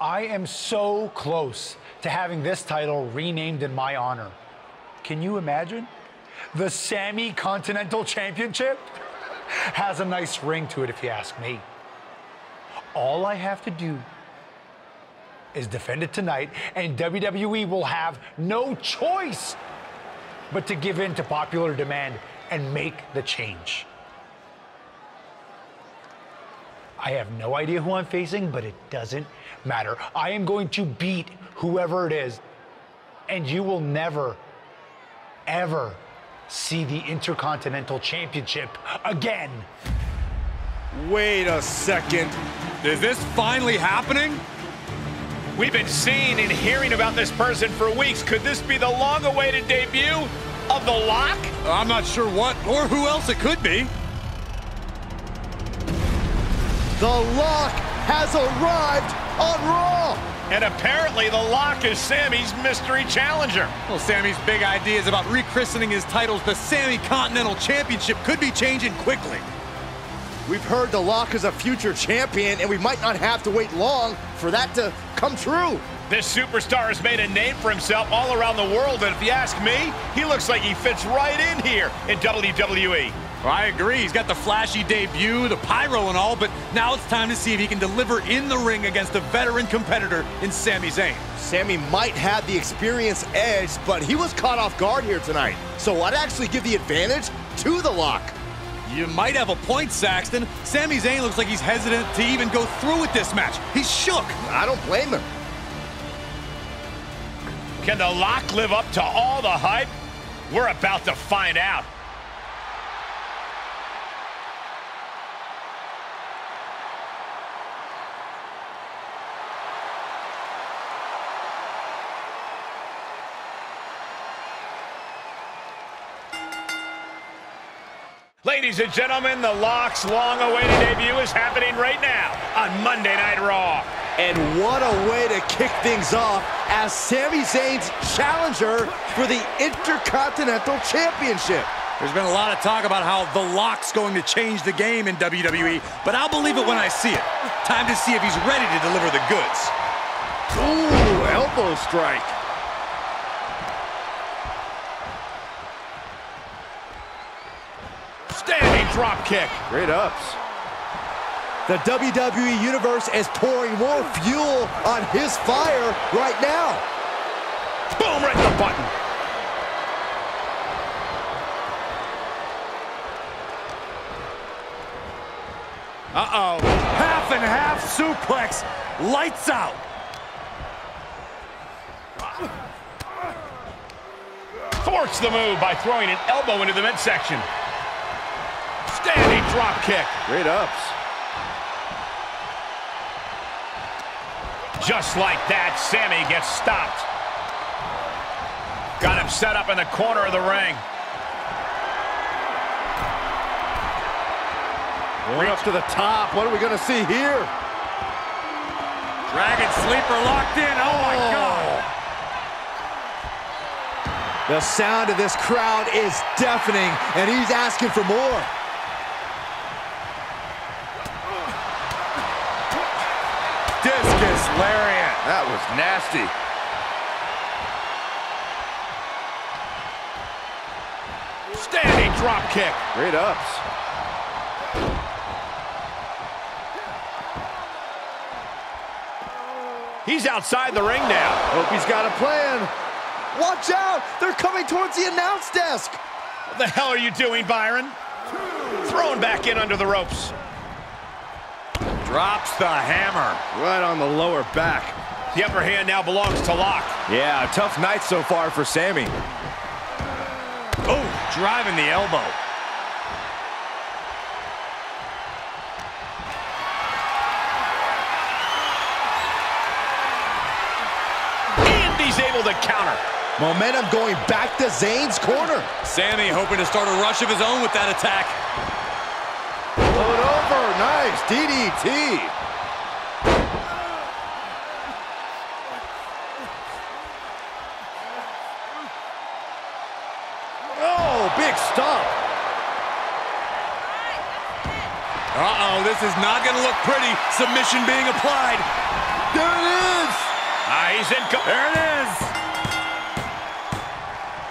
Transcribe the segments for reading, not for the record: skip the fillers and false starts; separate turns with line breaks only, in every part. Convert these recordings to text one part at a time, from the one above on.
I am so close to having this title renamed in my honor. Can you imagine? The Sammy Continental Championship has a nice ring to it, if you ask me. All I have to do is defend it tonight, and WWE will have no choice but to give in to popular demand and make the change. I have no idea who I'm facing, but it doesn't matter. I am going to beat whoever it is, and you will never, ever see the Intercontinental Championship again.
Wait a second. Is this finally happening?
We've been seeing and hearing about this person for weeks. Could this be the long-awaited debut of The Lock?
I'm not sure what or who else it could be.
The Lock has arrived on Raw.
And apparently The Lock is Sammy's mystery challenger.
Well, Sammy's big ideas about rechristening his titles the Sammy Continental Championship could be changing quickly.
We've heard The Lock is a future champion, and we might not have to wait long for that to come true.
This superstar has made a name for himself all around the world, and if you ask me, he looks like he fits right in here in WWE.
Well, I agree. He's got the flashy debut, the pyro and all, but now it's time to see if he can deliver in the ring against a veteran competitor in Sami Zayn.
Sami might have the experience edge, but he was caught off guard here tonight. So I'd actually give the advantage to The Lock.
You might have a point, Saxton. Sami Zayn looks like he's hesitant to even go through with this match. He's shook.
I don't blame him.
Can The Lock live up to all the hype? We're about to find out. Ladies and gentlemen, The Lock's long-awaited debut is happening right now on Monday Night Raw.
And what a way to kick things off as Sami Zayn's challenger for the Intercontinental Championship.
There's been a lot of talk about how The Lock's going to change the game in WWE, but I'll believe it when I see it. Time to see if he's ready to deliver the goods.
Ooh, elbow strike.
Standing drop kick.
Great ups. The WWE Universe is pouring more fuel on his fire right now.
Boom, right in the button.
Uh-oh. Half and half suplex. Lights out.
Force the move by throwing an elbow into the midsection. Standing drop kick.
Great ups.
Just like that, Sami gets stopped. Got him set up in the corner of the ring.
Going up to the top. What are we going to see here?
Dragon sleeper locked in. Oh, my God.
The sound of this crowd is deafening, and he's asking for more.
Discus lariat.
That was nasty.
Standing drop kick.
Great ups.
He's outside the ring now.
Hope he's got a plan. Watch out! They're coming towards the announce desk.
What the hell are you doing, Byron? Thrown back in under the ropes.
Drops the hammer.
Right on the lower back.
The upper hand now belongs to Lock.
Yeah, a tough night so far for Sami.
Oh, driving the elbow.
And he's able to counter.
Momentum going back to Zayn's corner.
Sami hoping to start a rush of his own with that attack.
Pull it over. Nice DDT. Oh, big stomp.
Uh-oh, this is not going to look pretty. Submission being applied.
There it is!
He's in.
There it is.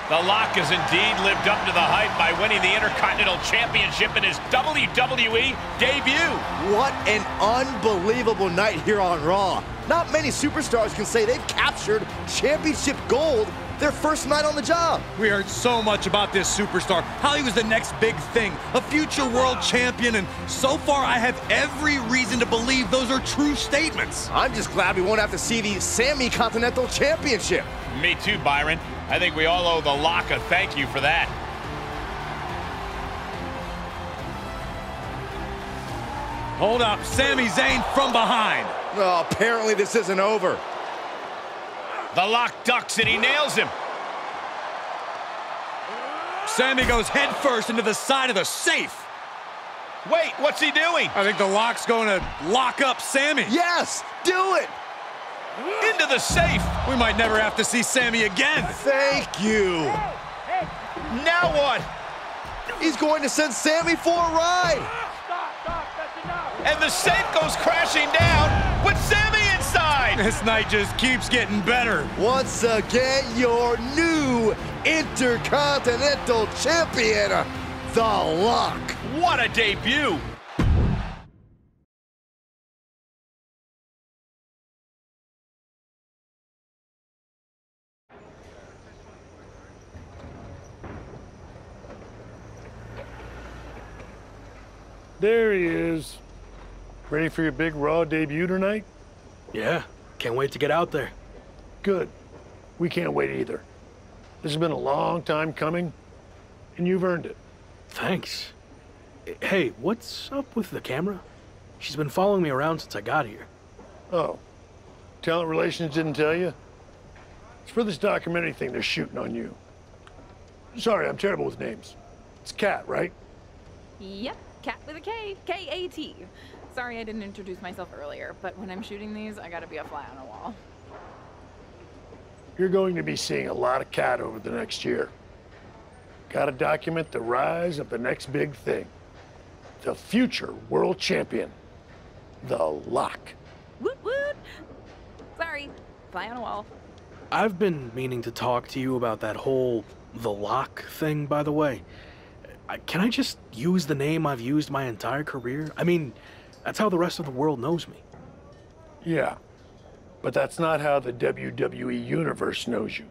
The Lock has indeed lived up to the hype by winning the Intercontinental Championship in his WWE debut.
What an unbelievable night here on Raw. Not many superstars can say they've captured championship gold their first night on the job.
We heard so much about this superstar, how he was the next big thing, a future world champion, and so far I have every reason to believe those are true statements.
I'm just glad we won't have to see the Sammy Continental Championship.
Me too, Byron. I think we all owe the Lock a thank you for that.
Hold up, Sami Zayn from behind.
Oh, apparently this isn't over.
The Lock ducks and he nails him.
Sami goes head first into the side of the safe.
Wait, what's he doing?
I think the Lock's going to lock up Sami.
Yes, do it.
Into the safe.
We might never have to see Sami again.
Thank you.
Now what?
He's going to send Sammy for a ride.
And the safe goes crashing down with Sami inside.
This night just keeps getting better.
Once again, your new Intercontinental Champion, The Lock.
What a debut.
There he is. Ready for your big Raw debut tonight?
Yeah, can't wait to get out there.
Good. We can't wait either. This has been a long time coming, and you've earned it.
Thanks. Hey, what's up with the camera? She's been following me around since I got here.
Oh, Talent Relations didn't tell you? It's for this documentary thing they're shooting on you. Sorry, I'm terrible with names. It's Kat, right?
Yep, Cat with a K, K-A-T. Sorry I didn't introduce myself earlier, but when I'm shooting these, I gotta be a fly on a wall.
You're going to be seeing a lot of Kat over the next year. Gotta document the rise of the next big thing. The future world champion, The Lock.
Woot woot! Sorry, fly on a wall.
I've been meaning to talk to you about that whole The Lock thing, by the way. Can I just use the name I've used my entire career? I mean, that's how the rest of the world knows me.
Yeah, but that's not how the WWE Universe knows you.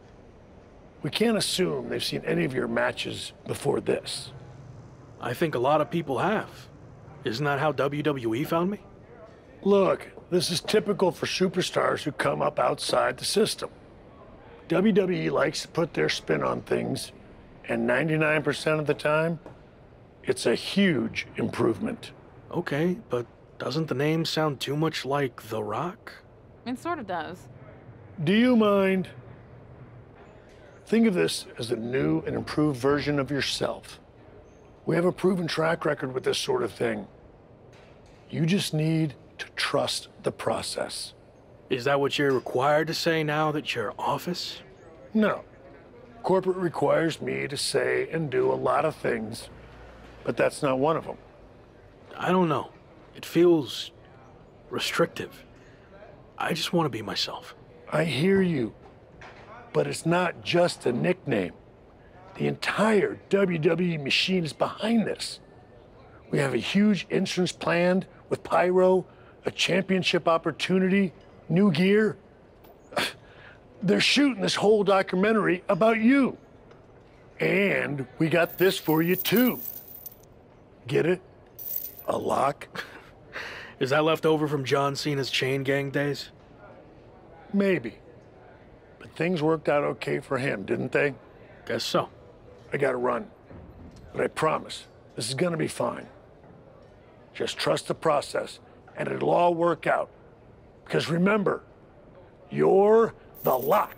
We can't assume they've seen any of your matches before this.
I think a lot of people have. Isn't that how WWE found me?
Look, this is typical for superstars who come up outside the system. WWE likes to put their spin on things, and 99% of the time, it's a huge improvement.
Okay, but doesn't the name sound too much like The Rock?
It sort of does.
Do you mind? Think of this as a new and improved version of yourself. We have a proven track record with this sort of thing. You just need to trust the process.
Is that what you're required to say now that you're office?
No. Corporate requires me to say and do a lot of things, but that's not one of them.
I don't know. It feels restrictive. I just want to be myself.
I hear you, but it's not just a nickname. The entire WWE machine is behind this. We have a huge entrance planned with pyro, a championship opportunity, new gear. They're shooting this whole documentary about you. And we got this for you too. Get it? A lock?
Is that left over from John Cena's Chain Gang days?
Maybe. But things worked out okay for him, didn't they?
Guess so.
I gotta run. But I promise, this is gonna be fine. Just trust the process, and it'll all work out. Because remember, you're The Lock.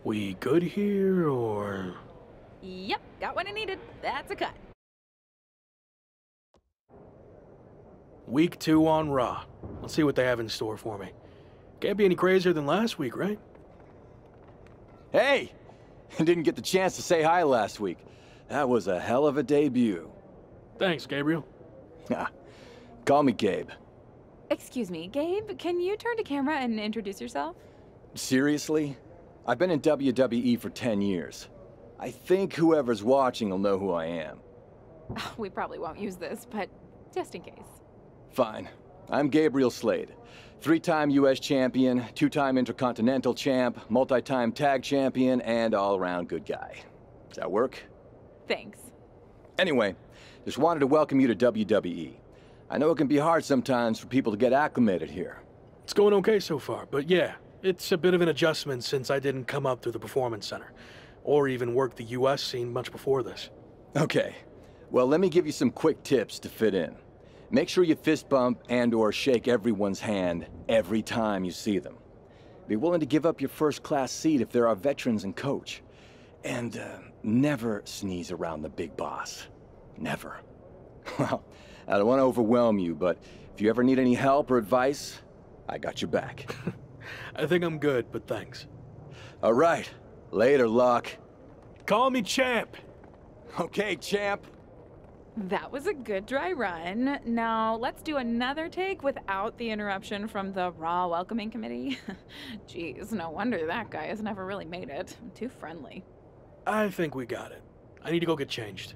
We good here, or...?
Yep, got what I needed. That's a cut.
Week 2 on Raw. Let's see what they have in store for me. Can't be any crazier than last week, right?
Hey, Didn't get the chance to say hi last week. That was a hell of a debut.
Thanks, Gabriel.
Call me Gabe.
Excuse me, Gabe, can you turn to camera and introduce yourself?
Seriously? I've been in WWE for 10 years. I think whoever's watching will know who I am.
We probably won't use this, but just in case.
Fine. I'm Gabriel Slade. 3-time US champion, 2-time Intercontinental champ, multi-time tag champion, and all-around good guy. Does that work?
Thanks.
Anyway, just wanted to welcome you to WWE. I know it can be hard sometimes for people to get acclimated here.
It's going okay so far, but yeah, it's a bit of an adjustment since I didn't come up through the Performance Center, or even work the US scene much before this.
Okay. Well, let me give you some quick tips to fit in. Make sure you fist bump and/or shake everyone's hand every time you see them. Be willing to give up your first-class seat if there are veterans and coach. And never sneeze around the big boss. Never. Well, I don't want to overwhelm you, but if you ever need any help or advice, I got your back.
I think I'm good, but thanks.
All right. Later, Luck.
Call me Champ.
Okay, champ.
That was a good dry run. Now, let's do another take without the interruption from the Raw Welcoming Committee. Jeez, no wonder that guy has never really made it. Too friendly.
I think we got it. I need to go get changed.